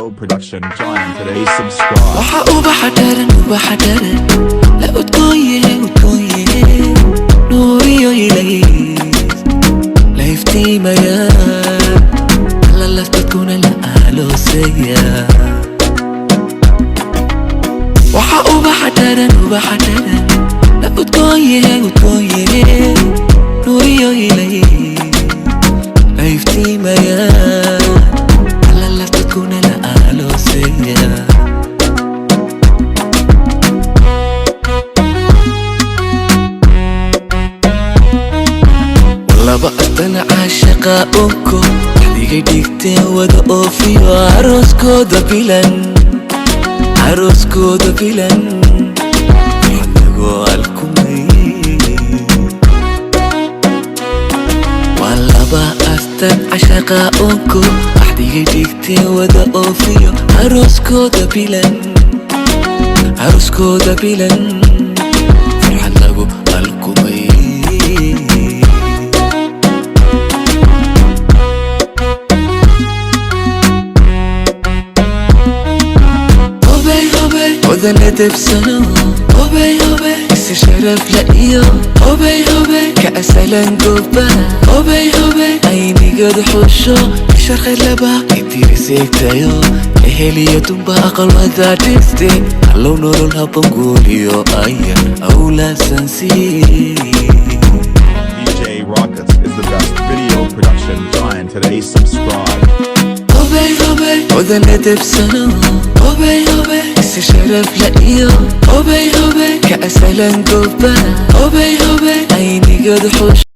video production giant today subscribe waxa ubaxadaran la udgoye nuuriyo ilays la iftiimaya la laftakuna la aloosaya waxa ubaxadaran la udgoye nuuriyo ilays la iftiimaya la laftakuna la aloosaya laba asana caashaqa onko waxdigay dhigteen wada oofiyo arooskooda bilan xilligoo alkumay waa laba astan caashaqa onko waxdigay dhigteen wada oofiyo arooskooda bilan xilligoo alkumay ودنا تبسنو هوبي استشرف لقيو هوبي كأسلا قبا هوبي عيني قد حشو الشرخ اللبا كتير سيكتايو اهلية تنبا اقل وذا تستي علو نور الهب نقوليو ايا اولا سنسي DJ Rockets is the best video production giant today subscribe ودنا تبسنو هوبي استشرف لقيو هوبي كأسلا قبا هوبي عيني قد حش